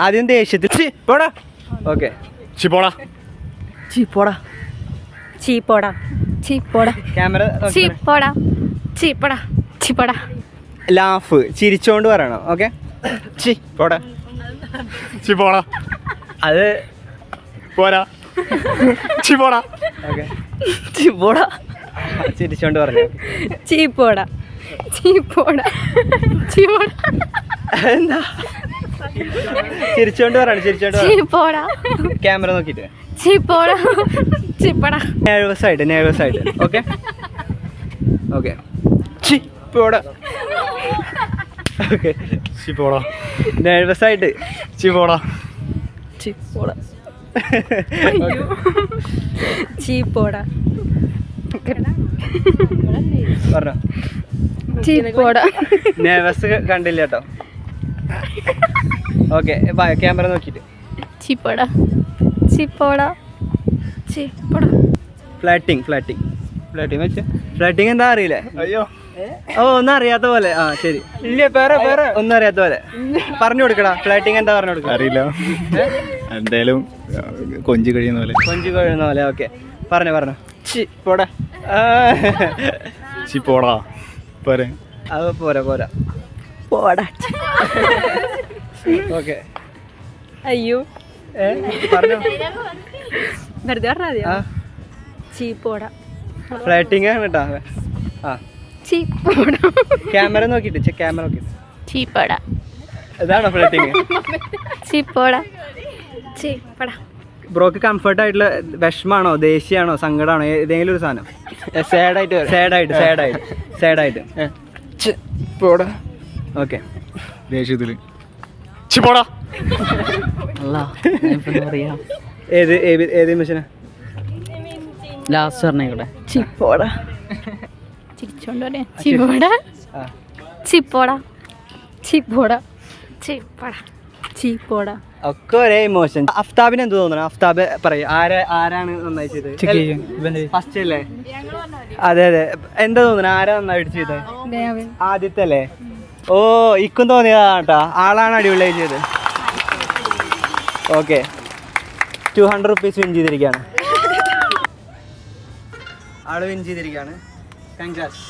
ആദ്യം ദേഷ്യത്തിൽ പോടാ. ഓക്കെ ചിപ്പോടാ. ചീപ്പോടാ. ചീപ്പോടാ. ചീപ്പോടാ. ക്യാമറ ചീപ്പോടാ. ചീപ്പോടാ. ചീപ്പോടാ. ലാഫ് ചിരിച്ചോണ്ട് പറയണം. ഓക്കെ ചി പോടാ. ചിപ്പോടാ. അത് പോരാ. ചിപ്പോടാ. ഓക്കെ ചീപ്പോടാ. ചിരിച്ചോണ്ട് പറഞ്ഞു. ചീപ്പോടാ. ചീപ്പോടാ. ചീപ്പോടാ. എന്താ ചിരിച്ചോണ്ട് പറയണം. ചിരിച്ചോണ്ട് ചീപ്പോടാ. ക്യാമറ നോക്കിട്ട് ചീപ്പോടാ. ചീപ്പോടാ. നെർവസ് ആയിട്ട്. ഓക്കെ ഓക്കെ ചി പോടാ. ഓക്കെ ചിപ്പോടാ. നെർവസ് ആയിട്ട് ചിപ്പോടാ. ചീപ്പോടാ. ചീപ്പോടാ. പറഞ്ഞോ. ചീപ്പോടാ. നെർവസ് കണ്ടില്ല കേട്ടോ. ഓക്കെ ക്യാമറ നോക്കിട്ട് ചീപ്പോടാ. ചീപ്പോടാ. ചീപ്പോടാ. ഫ്ലാറ്റിംഗ് വെച്ച് ഫ്ലാറ്റിംഗ് എന്താ അറിയില്ലേ? അയ്യോ ഓ ഒന്നും അറിയാത്ത പോലെ. ആ ശരി. ഇല്ല വേറെ ഒന്നും അറിയാത്ത പോലെ പറഞ്ഞു കൊടുക്കടാ. ഫ്ലാറ്റിംഗ് എന്താ പറഞ്ഞു കൊടുക്കുക? അറിയില്ല. എന്തായാലും കൊഞ്ചി കഴിയുന്ന പോലെ. കൊഞ്ചു കൊഴുന്ന പോലെ. ഓക്കെ പറഞ്ഞു ചി പോടാ. ചിപ്പോടാ. പോരെ. അത് പോരാ പോടാ. ഓക്കെ അയ്യോ പറഞ്ഞു. വെറുതെ പറഞ്ഞാൽ ആ ചീപ്പോടാ. ഫ്ലാറ്റിംഗ് ആണ് കേട്ടോ. ആ ചീപ്പോടാ. ക്യാമറ നോക്കിട്ട് ക്യാമറ നോക്കിട്ട് ചീപ്പോടാ. ഇതാണോ ഫ്ലാറ്റിംഗ്? ചീപ്പോടാ. ചീപ്പോടാ. ബ്രോക്ക് കംഫർട്ട് ആയിട്ടുള്ള വിഷമാണോ, ദേഷ്യമാണോ, സങ്കടമാണോ, ഏതെങ്കിലും ഒരു സാധനം? സാഡായിട്ട് പോടാ. ഓക്കെ ദേഷ്യത്തില് ചിപ്പോടാ. ഏത് മിഷനാ ലാസ്റ്റ് പറഞ്ഞ ചിപ്പോടാ. ചിരിച്ചോണ്ട് പറയാ ചിപ്പോടാ. ചിപ്പോടാ. ചിപ്പോടാ. ചിപ്പോടാ. ചീപ്പോടാ. ഒക്കെ ഒരേ ഇമോഷൻ. അഫ്താബിന് എന്ത് തോന്നണം? അഫ്താബ് പറയും. ആരാണ് നന്നായി ചെയ്തത്? ഫസ്റ്റ് അല്ലേ? അതെ എന്താ തോന്നണം? ആരാ നന്നായിട്ട് ചെയ്തത്? ആദ്യത്തെ അല്ലേ? ഓ ഇക്കും തോന്നിയതാ കേട്ടാ. ആളാണ് അടിപൊളിയായി ചെയ്തത്. ഓക്കെ 200 rupees വിൻ ചെയ്തിരിക്കുകയാണ്. ആള് വിൻ ചെയ്തിരിക്കുകയാണ്. കൺഗ്രാറ്റ്സ്.